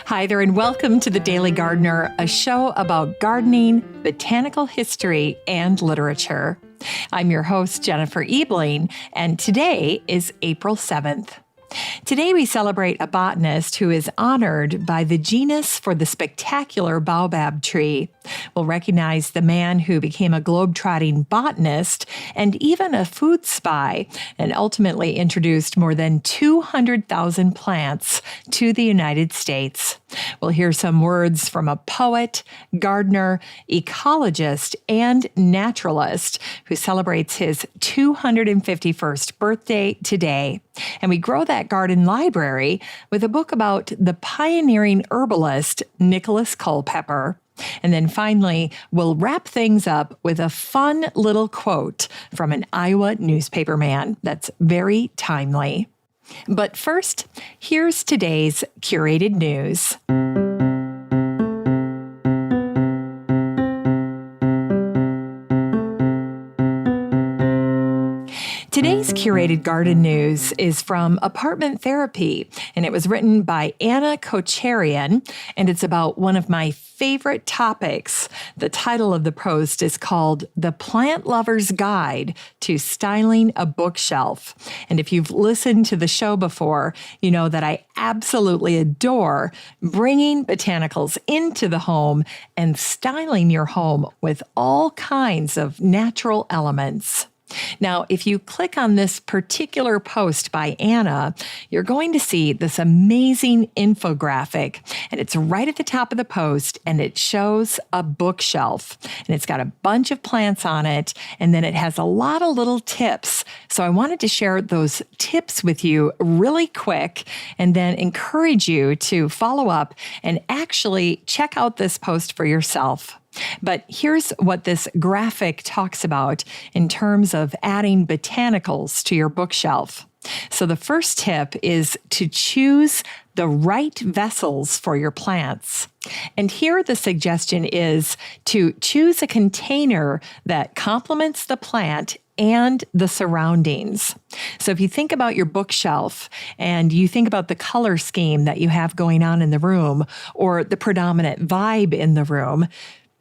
Hi there, and welcome to The Daily Gardener, a show about gardening, botanical history, and literature. I'm your host, Jennifer Ebling, and today is April 7th. Today we celebrate a botanist who is honored by the genus for the spectacular baobab tree. We'll recognize the man who became a globe-trotting botanist and even a food spy, and ultimately introduced more than 200,000 plants to the United States. We'll hear some words from a poet, gardener, ecologist, and naturalist who celebrates his 251st birthday today. And we grow that garden library with a book about the pioneering herbalist Nicholas Culpeper. And then finally, we'll wrap things up with a fun little quote from an Iowa newspaperman that's very timely. But first, here's today's curated news. Today's curated garden news is from Apartment Therapy, and it was written by Anna Kocharian, and it's about one of my favorite topics. The title of the post is called The Plant Lover's Guide to Styling a Bookshelf. And if you've listened to the show before, you know that I absolutely adore bringing botanicals into the home and styling your home with all kinds of natural elements. Now, if you click on this particular post by Anna, you're going to see this amazing infographic, and it's right at the top of the post, and it shows a bookshelf, and it's got a bunch of plants on it, and then it has a lot of little tips. So I wanted to share those tips with you really quick, and then encourage you to follow up and actually check out this post for yourself. But here's what this graphic talks about in terms of adding botanicals to your bookshelf. So the first tip is to choose the right vessels for your plants. And here the suggestion is to choose a container that complements the plant and the surroundings. So if you think about your bookshelf and you think about the color scheme that you have going on in the room or the predominant vibe in the room,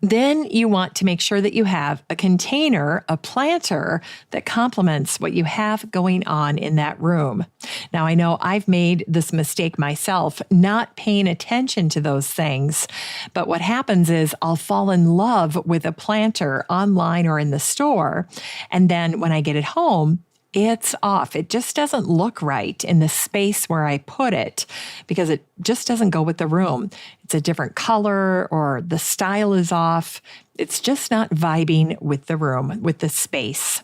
then you want to make sure that you have a container, a planter that complements what you have going on in that room. Now, I know I've made this mistake myself, not paying attention to those things. But what happens is I'll fall in love with a planter online or in the store. And then when I get it home, it's off. It just doesn't look right in the space where I put it because it just doesn't go with the room. It's a different color or the style is off. It's just not vibing with the room, with the space.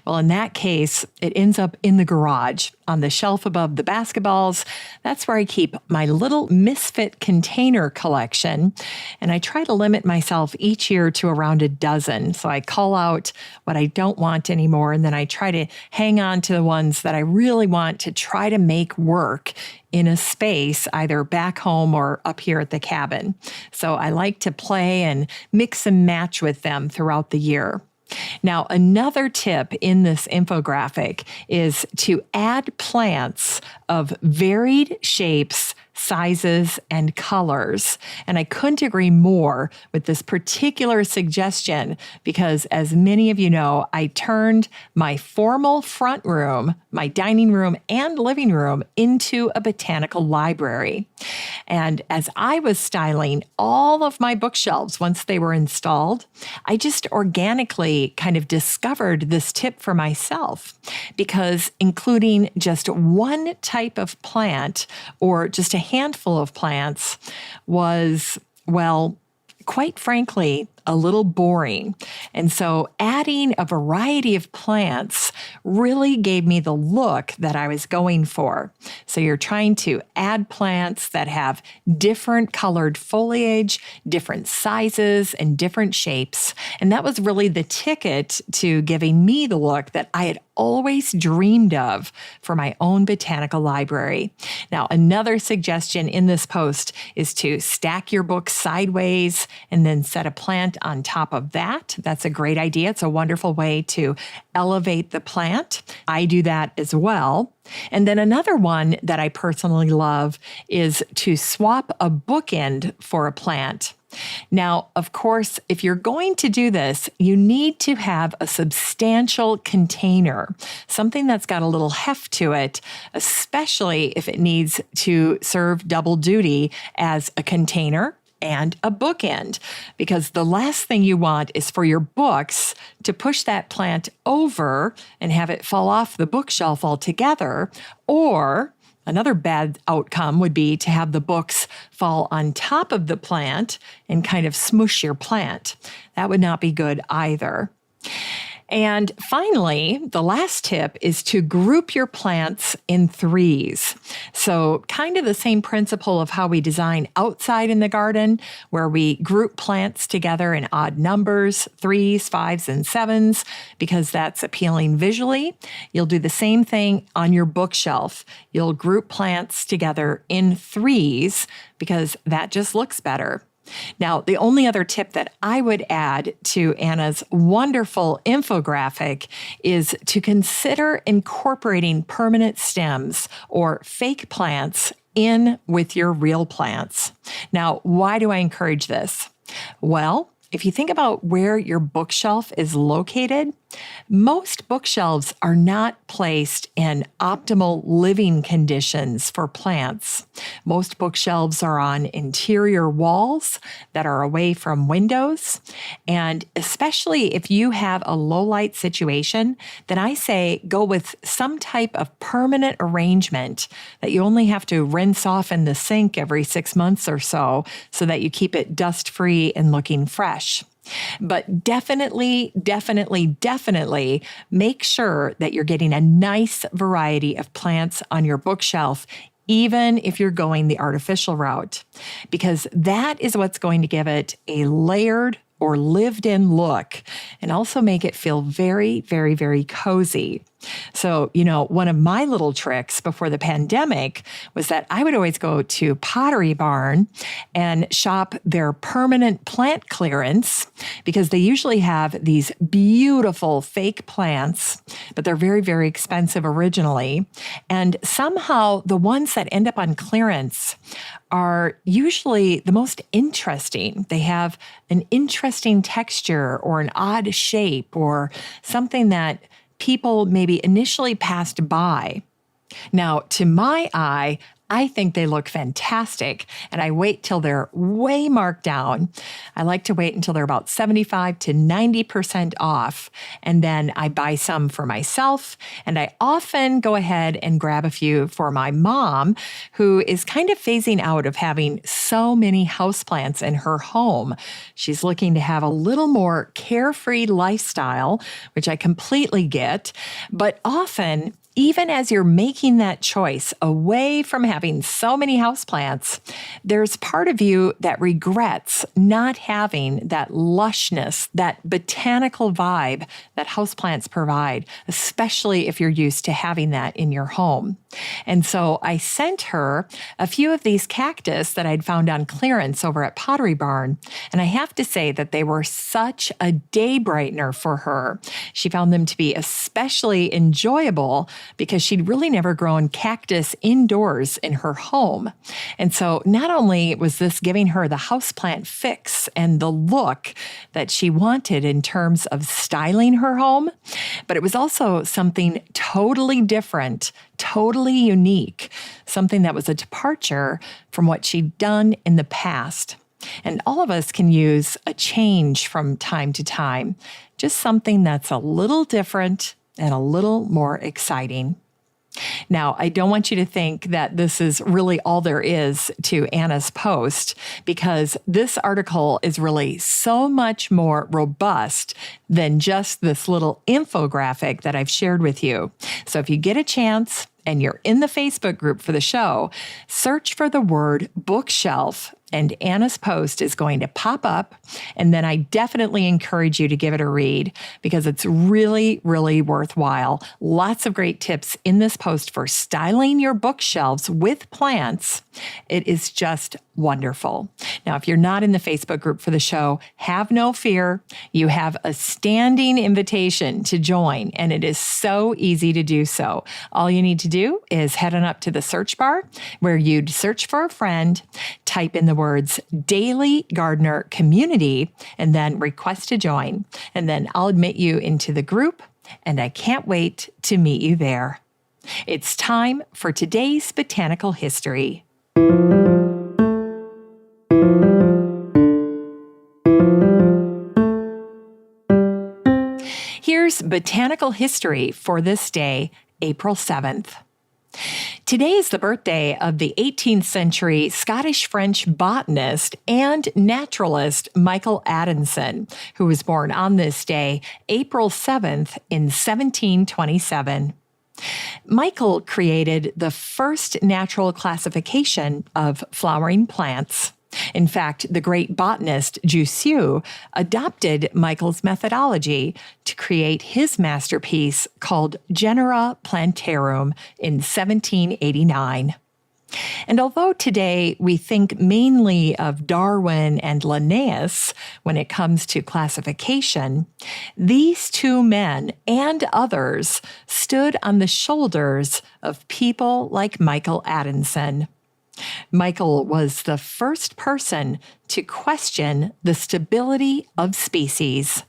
Well, in that case, it ends up in the garage on the shelf above the basketballs. That's where I keep my little misfit container collection. And I try to limit myself each year to around a dozen. So I call out what I don't want anymore. And then I try to hang on to the ones that I really want to try to make work in a space, either back home or up here at the cabin. So I like to play and mix and match with them throughout the year. Now, another tip in this infographic is to add plants of varied shapes, sizes, and colors. And I couldn't agree more with this particular suggestion because, as many of you know, I turned my formal front room, my dining room and living room, into a botanical library. And as I was styling all of my bookshelves once they were installed, I just organically kind of discovered this tip for myself because including just one type of plant or just a handful of plants was, well, quite frankly, a little boring. And so adding a variety of plants really gave me the look that I was going for. So you're trying to add plants that have different colored foliage, different sizes, and different shapes. And that was really the ticket to giving me the look that I had always dreamed of for my own botanical library. Now, another suggestion in this post is to stack your books sideways and then set a plant on top of that. That's a great idea. It's a wonderful way to elevate the plant plant. I do that as well. And then another one that I personally love is to swap a bookend for a plant. Now, of course, if you're going to do this, you need to have a substantial container, something that's got a little heft to it, especially if it needs to serve double duty as a container and a bookend, because the last thing you want is for your books to push that plant over and have it fall off the bookshelf altogether, or another bad outcome would be to have the books fall on top of the plant and kind of smush your plant. That would not be good either. And finally, the last tip is to group your plants in threes. So kind of the same principle of how we design outside in the garden, where we group plants together in odd numbers, 3s, 5s, and 7s, because that's appealing visually. You'll do the same thing on your bookshelf. You'll group plants together in 3s because that just looks better. Now, the only other tip that I would add to Anna's wonderful infographic is to consider incorporating permanent stems or fake plants in with your real plants. Now, why do I encourage this? Well, if you think about where your bookshelf is located, most bookshelves are not placed in optimal living conditions for plants. Most bookshelves are on interior walls that are away from windows. And especially if you have a low light situation, then I say go with some type of permanent arrangement that you only have to rinse off in the sink every 6 months or so that you keep it dust-free and looking fresh. But definitely make sure that you're getting a nice variety of plants on your bookshelf, even if you're going the artificial route, because that is what's going to give it a layered or lived-in look and also make it feel very, very, very cozy. So, one of my little tricks before the pandemic was that I would always go to Pottery Barn and shop their permanent plant clearance, because they usually have these beautiful fake plants, but they're very, very expensive originally. And somehow the ones that end up on clearance are usually the most interesting. They have an interesting texture or an odd shape or something that people maybe initially passed by. Now, to my eye, I think they look fantastic, and I wait till they're way marked down. I like to wait until they're about 75 to 90% off, and then I buy some for myself, and I often go ahead and grab a few for my mom, who is kind of phasing out of having so many houseplants in her home. She's looking to have a little more carefree lifestyle, which I completely get, but often, even as you're making that choice away from having so many houseplants, there's part of you that regrets not having that lushness, that botanical vibe that houseplants provide, especially if you're used to having that in your home. And so I sent her a few of these cactus that I'd found on clearance over at Pottery Barn. And I have to say that they were such a day brightener for her. She found them to be especially enjoyable because she'd really never grown cactus indoors in her home. And so not only was this giving her the houseplant fix and the look that she wanted in terms of styling her home, but it was also something totally different, totally unique, something that was a departure from what she'd done in the past. And all of us can use a change from time to time, just something that's a little different and a little more exciting. Now, I don't want you to think that this is really all there is to Anna's post, because this article is really so much more robust than just this little infographic that I've shared with you. So if you get a chance and you're in the Facebook group for the show, search for the word bookshelf, and Anna's post is going to pop up. And then I definitely encourage you to give it a read, because it's really, really worthwhile. Lots of great tips in this post for styling your bookshelves with plants. It is just wonderful. Now, if you're not in the Facebook group for the show, have no fear. You have a standing invitation to join, and it is so easy to do so. All you need to do is head on up to the search bar where you'd search for a friend, type in the words Daily Gardener Community, and then request to join. And then I'll admit you into the group, and I can't wait to meet you there. It's time for today's Botanical History. Here's Botanical History for this day, April 7th. Today is the birthday of the 18th century Scottish-French botanist and naturalist Michel Adanson, who was born on this day, April 7th, in 1727. Michel created the first natural classification of flowering plants. In fact, the great botanist Jussieu adopted Michel's methodology to create his masterpiece called Genera Plantarum in 1789. And although today we think mainly of Darwin and Linnaeus when it comes to classification, these two men and others stood on the shoulders of people like Michel Adanson. Michel was the first person to question the stability of species.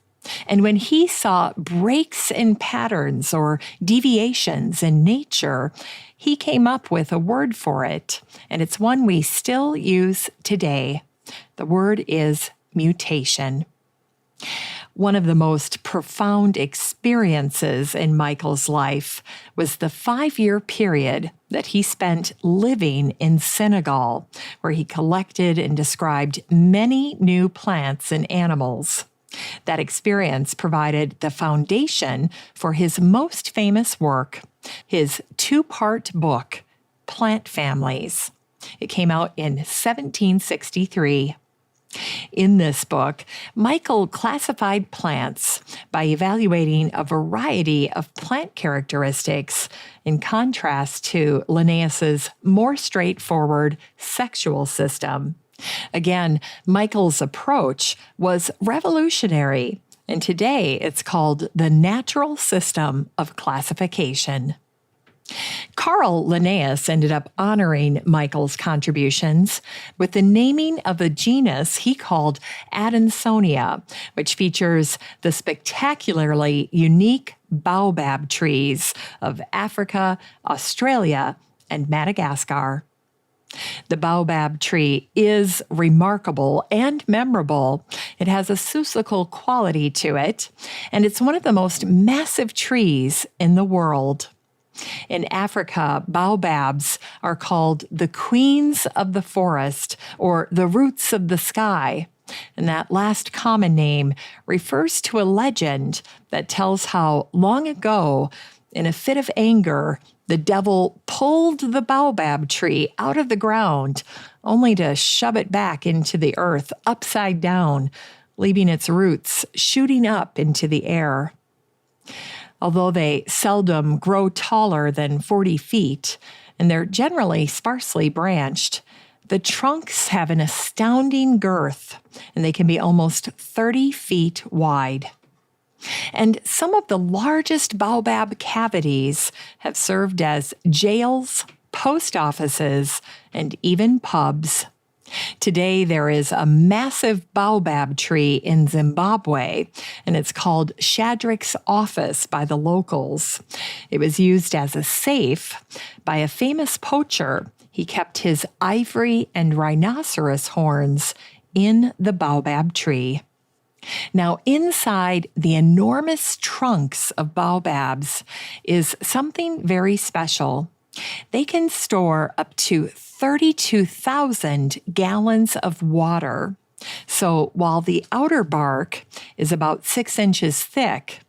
And when he saw breaks in patterns or deviations in nature, he came up with a word for it, and it's one we still use today. The word is mutation. One of the most profound experiences in Michel's life was the 5-year period that he spent living in Senegal, where he collected and described many new plants and animals. That experience provided the foundation for his most famous work, his 2-part book, Plant Families. It came out in 1763. In this book, Michel classified plants by evaluating a variety of plant characteristics in contrast to Linnaeus's more straightforward sexual system. Again, Michel's approach was revolutionary, and today it's called the natural system of classification. Carl Linnaeus ended up honoring Michel's contributions with the naming of a genus he called Adansonia, which features the spectacularly unique baobab trees of Africa, Australia, and Madagascar. The baobab tree is remarkable and memorable. It has a susical quality to it, and it's one of the most massive trees in the world. In Africa, baobabs are called the queens of the forest or the roots of the sky. And that last common name refers to a legend that tells how long ago, in a fit of anger, the devil pulled the baobab tree out of the ground, only to shove it back into the earth upside down, leaving its roots shooting up into the air. Although they seldom grow taller than 40 feet, and they're generally sparsely branched, the trunks have an astounding girth, and they can be almost 30 feet wide. And some of the largest baobab cavities have served as jails, post offices, and even pubs. Today, there is a massive baobab tree in Zimbabwe, and it's called Shadrach's Office by the locals. It was used as a safe by a famous poacher. He kept his ivory and rhinoceros horns in the baobab tree. Now, inside the enormous trunks of baobabs is something very special. They can store up to 32,000 gallons of water. So while the outer bark is about 6 inches thick,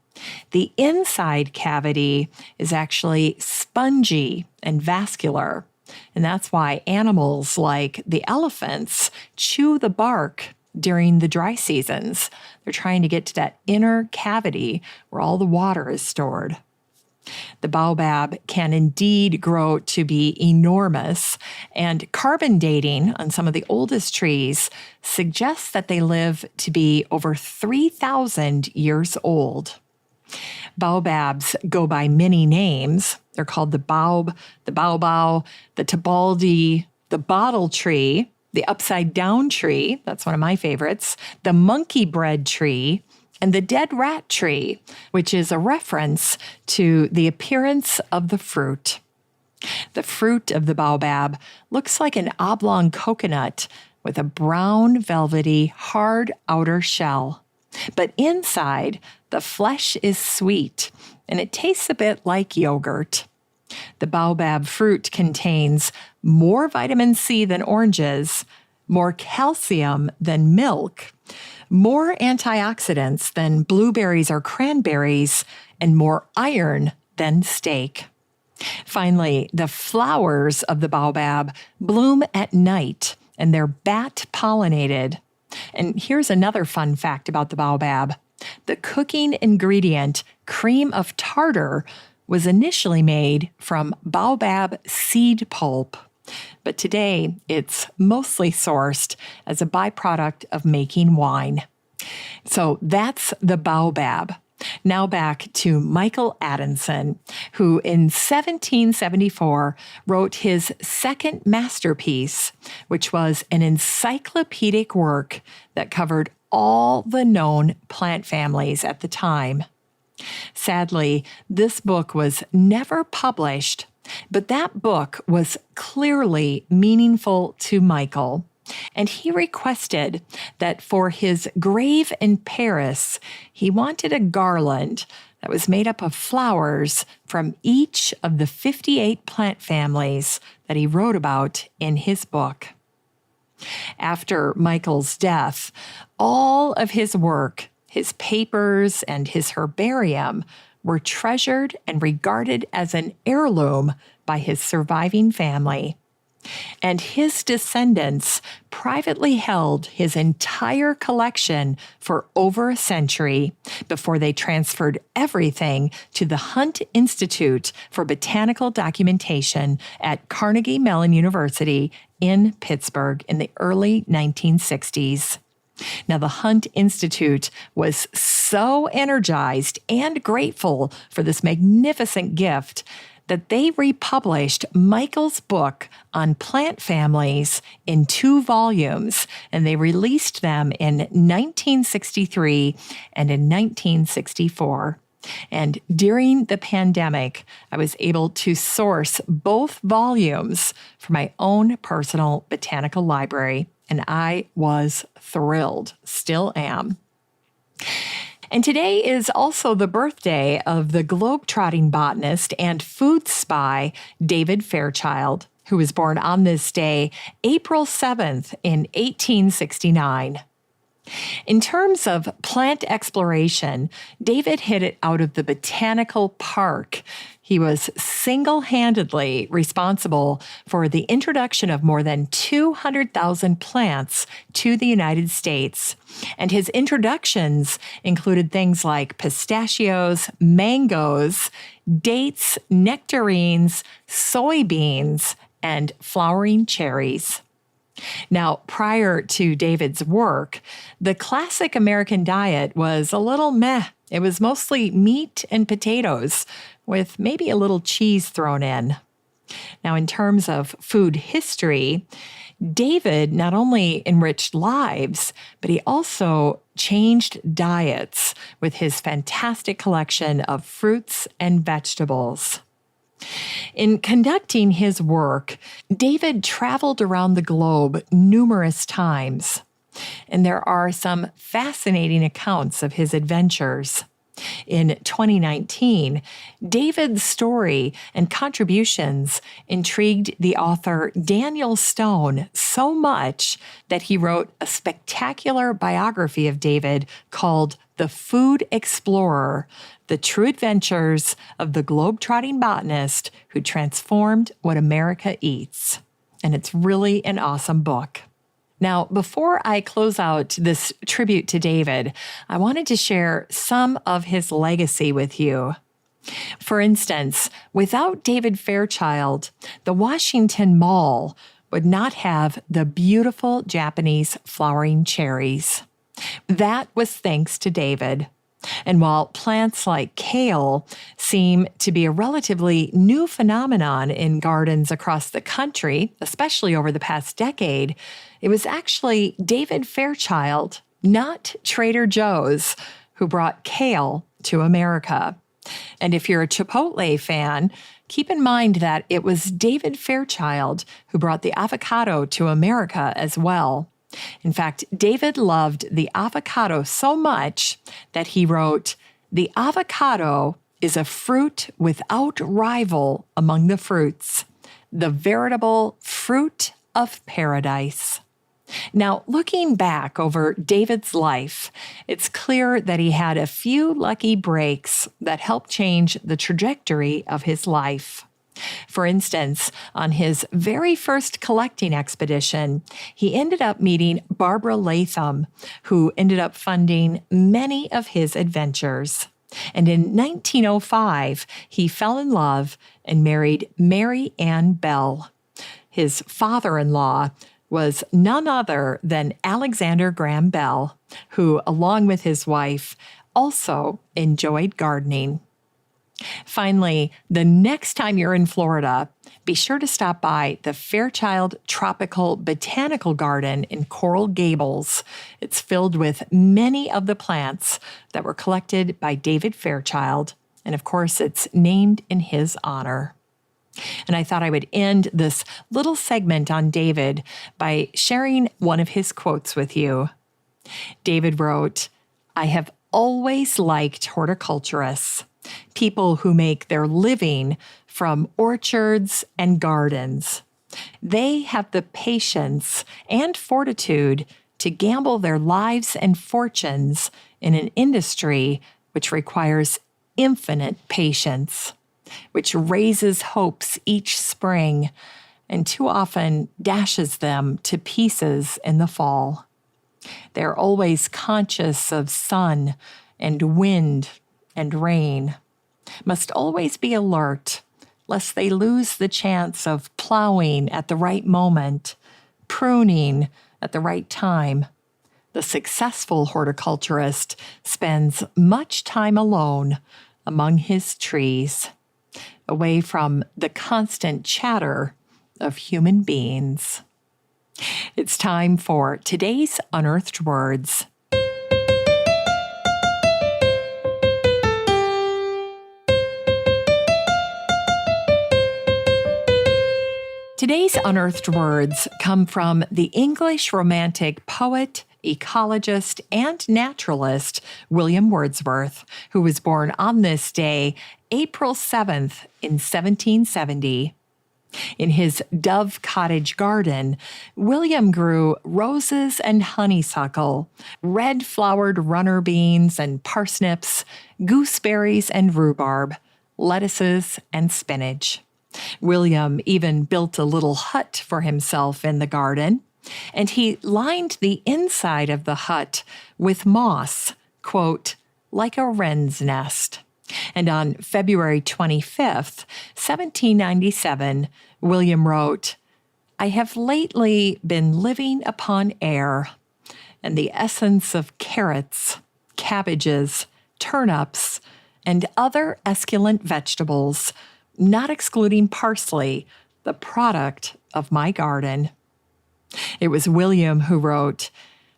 the inside cavity is actually spongy and vascular. And that's why animals like the elephants chew the bark during the dry seasons. They're trying to get to that inner cavity where all the water is stored. The baobab can indeed grow to be enormous, and carbon dating on some of the oldest trees suggests that they live to be over 3,000 years old. Baobabs go by many names. They're called the baobab, the baobab, the tebaldi, the bottle tree, the upside-down tree, that's one of my favorites, the monkey bread tree, and the dead rat tree, which is a reference to the appearance of the fruit. The fruit of the baobab looks like an oblong coconut with a brown, velvety, hard outer shell. But inside, the flesh is sweet, and it tastes a bit like yogurt. The baobab fruit contains more vitamin C than oranges, more calcium than milk, more antioxidants than blueberries or cranberries, and more iron than steak. Finally, the flowers of the baobab bloom at night, and they're bat-pollinated. And here's another fun fact about the baobab. The cooking ingredient, cream of tartar, was initially made from baobab seed pulp, but today it's mostly sourced as a byproduct of making wine. So that's the baobab. Now back to Michel Adanson, who in 1774 wrote his second masterpiece, which was an encyclopedic work that covered all the known plant families at the time. Sadly, this book was never published, but that book was clearly meaningful to Michel, and he requested that for his grave in Paris, he wanted a garland that was made up of flowers from each of the 58 plant families that he wrote about in his book. After Michel's death, all of his work, his papers, and his herbarium were treasured and regarded as an heirloom by his surviving family. And his descendants privately held his entire collection for over a century before they transferred everything to the Hunt Institute for Botanical Documentation at Carnegie Mellon University in Pittsburgh in the early 1960s. Now, the Hunt Institute was so energized and grateful for this magnificent gift that they republished Michel's book on plant families in 2 volumes, and they released them in 1963 and in 1964. And during the pandemic, I was able to source both volumes for my own personal botanical library, and I was thrilled, still am. And today is also the birthday of the globe-trotting botanist and food spy, David Fairchild, who was born on this day, April 7th in 1869. In terms of plant exploration, David hit it out of the Botanical Park. He was single-handedly responsible for the introduction of more than 200,000 plants to the United States. And his introductions included things like pistachios, mangoes, dates, nectarines, soybeans, and flowering cherries. Now, prior to David's work, the classic American diet was a little meh. It was mostly meat and potatoes, with maybe a little cheese thrown in. Now, in terms of food history, David not only enriched lives, but he also changed diets with his fantastic collection of fruits and vegetables. In conducting his work, David traveled around the globe numerous times, and there are some fascinating accounts of his adventures. In 2019, David's story and contributions intrigued the author Daniel Stone so much that he wrote a spectacular biography of David called The Food Explorer: The True Adventures of the Globe-Trotting Botanist Who Transformed What America Eats. And it's really an awesome book. Now, before I close out this tribute to David, I wanted to share some of his legacy with you. For instance, Without David Fairchild, the Washington Mall would not have the beautiful Japanese flowering cherries. That was thanks to David. And while plants like kale seem to be a relatively new phenomenon in gardens across the country, especially over the past decade, it was actually David Fairchild, not Trader Joe's, who brought kale to America. And if you're a Chipotle fan, keep in mind that it was David Fairchild who brought the avocado to America as well. In fact, David loved the avocado so much that he wrote, "The avocado is a fruit without rival among the fruits, the veritable fruit of paradise." Now, looking back over David's life, it's clear that he had a few lucky breaks that helped change the trajectory of his life. For instance, on his very first collecting expedition, he ended up meeting Barbara Latham, who ended up funding many of his adventures. And in 1905, he fell in love and married Mary Ann Bell. His father-in-law was none other than Alexander Graham Bell, who, along with his wife, also enjoyed gardening. Finally, the next time you're in Florida, be sure to stop by the Fairchild Tropical Botanical Garden in Coral Gables. It's filled with many of the plants that were collected by David Fairchild, and of course, it's named in his honor. And I thought I would end this little segment on David by sharing one of his quotes with you. David wrote, "I have always liked horticulturists, people who make their living from orchards and gardens. They have the patience and fortitude to gamble their lives and fortunes in an industry which requires infinite patience, which raises hopes each spring and too often dashes them to pieces in the fall. They're always conscious of sun and wind and rain, must always be alert, lest they lose the chance of plowing at the right moment, pruning at the right time. The successful horticulturist spends much time alone among his trees, away from the constant chatter of human beings." It's time for today's Unearthed Words. Today's unearthed words come from the English Romantic poet, ecologist, and naturalist William Wordsworth, who was born on this day, April 7th, in 1770. In his Dove Cottage garden, William grew roses and honeysuckle, red-flowered runner beans and parsnips, gooseberries and rhubarb, lettuces and spinach. William even built a little hut for himself in the garden, and he lined the inside of the hut with moss, quote, "like a wren's nest." And on February 25th, 1797, William wrote, "I have lately been living upon air, and the essence of carrots, cabbages, turnips, and other esculent vegetables, not excluding parsley, the product of my garden." It was William who wrote,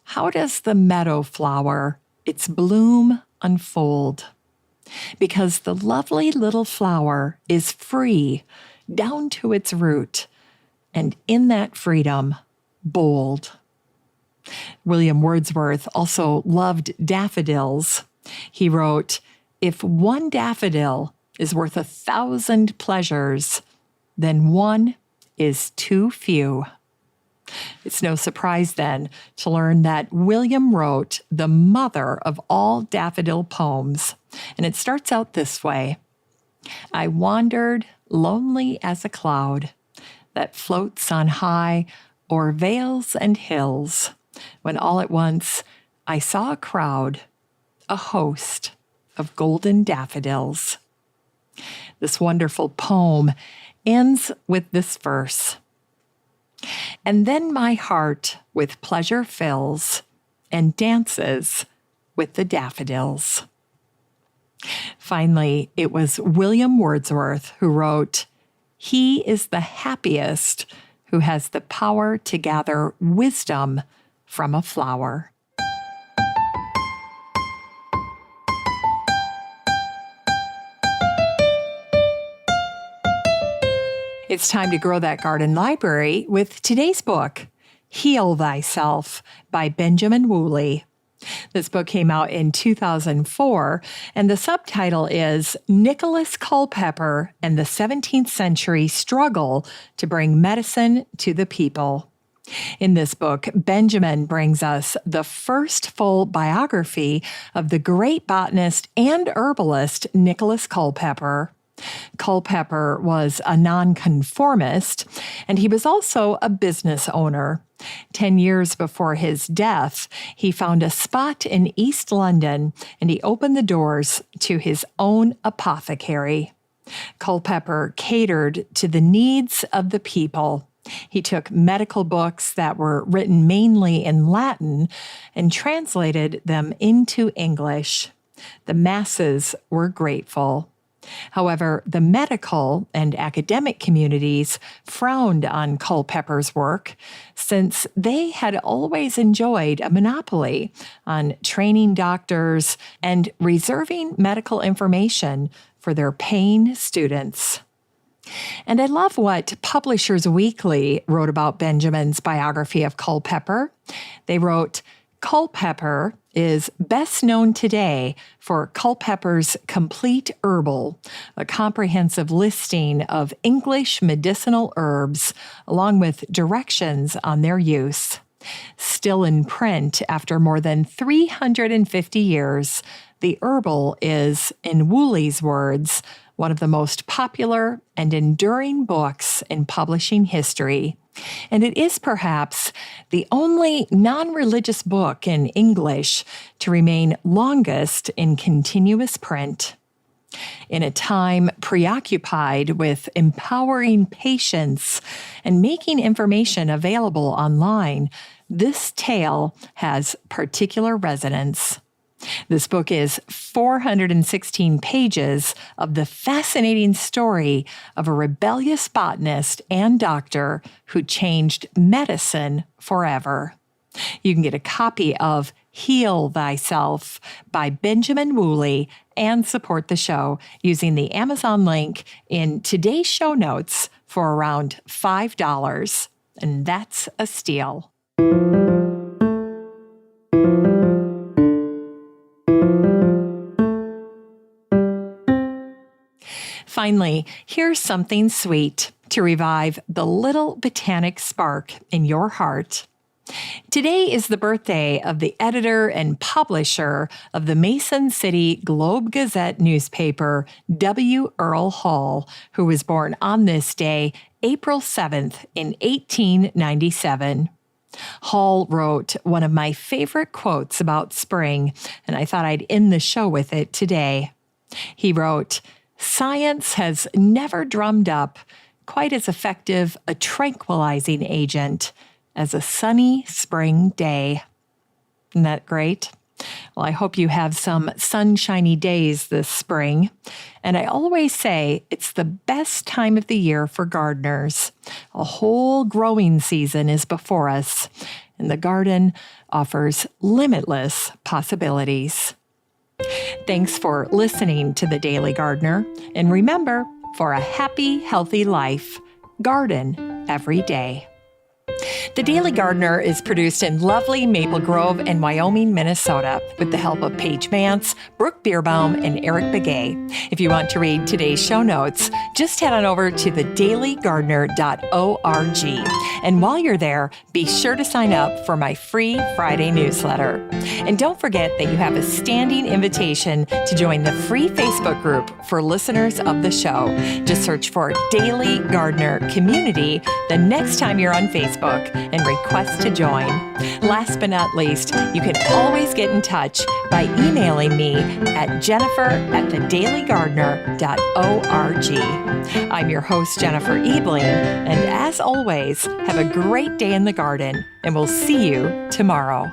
"How does the meadow flower its bloom unfold? Because the lovely little flower is free down to its root, and in that freedom, bold." William Wordsworth also loved daffodils. He wrote, "If one daffodil is worth 1,000 pleasures, then one is too few." It's no surprise then to learn that William wrote the mother of all daffodil poems, and it starts out this way. "I wandered lonely as a cloud that floats on high o'er vales and hills, when all at once I saw a crowd, a host of golden daffodils." This wonderful poem ends with this verse. And then my heart with pleasure fills and dances with the daffodils. Finally, it was William Wordsworth who wrote, "He is the happiest who has the power to gather wisdom from a flower." It's time to grow that garden library with today's book, Heal Thyself by Benjamin Woolley. This book came out in 2004, and the subtitle is Nicholas Culpeper and the 17th Century Struggle to Bring Medicine to the People. In this book, Benjamin brings us the first full biography of the great botanist and herbalist Nicholas Culpeper. Culpeper was a nonconformist, and he was also a business owner. 10 years before his death, he found a spot in East London, and he opened the doors to his own apothecary. Culpeper catered to the needs of the people. He took medical books that were written mainly in Latin and translated them into English. The masses were grateful. However, the medical and academic communities frowned on Culpeper's work since they had always enjoyed a monopoly on training doctors and reserving medical information for their paying students. And I love what Publishers Weekly wrote about Benjamin's biography of Culpeper. They wrote, Culpeper is best known today for Culpeper's Complete Herbal, a comprehensive listing of English medicinal herbs, along with directions on their use. Still in print after more than 350 years, the herbal is, in Woolley's words, one of the most popular and enduring books in publishing history. And it is perhaps the only non-religious book in English to remain longest in continuous print. In a time preoccupied with empowering patients and making information available online, this tale has particular resonance. This book is 416 pages of the fascinating story of a rebellious botanist and doctor who changed medicine forever. You can get a copy of Heal Thyself by Benjamin Woolley and support the show using the Amazon link in today's show notes for around $5. And that's a steal. Finally, here's something sweet to revive the little botanic spark in your heart. Today is the birthday of the editor and publisher of the Mason City Globe-Gazette newspaper, W. Earl Hall, who was born on this day, April 7th, in 1897. Hall wrote one of my favorite quotes about spring, and I thought I'd end the show with it today. He wrote, "Science has never drummed up quite as effective a tranquilizing agent as a sunny spring day." Isn't that great? Well, I hope you have some sunshiny days this spring. And I always say it's the best time of the year for gardeners. A whole growing season is before us, and the garden offers limitless possibilities. Thanks for listening to The Daily Gardener. And remember, for a happy, healthy life, garden every day. The Daily Gardener is produced in lovely Maple Grove and Wyoming, Minnesota, with the help of Paige Mance, Brooke Bierbaum, and Eric Begay. If you want to read today's show notes, just head on over to thedailygardener.org. And while you're there, be sure to sign up for my free Friday newsletter. And don't forget that you have a standing invitation to join the free Facebook group for listeners of the show. Just search for Daily Gardener Community the next time you're on Facebook. and request to join. Last but not least, you can always get in touch by emailing me at jennifer@thedailygardener.org. I'm your host, Jennifer Ebling, and as always, have a great day in the garden, and we'll see you tomorrow.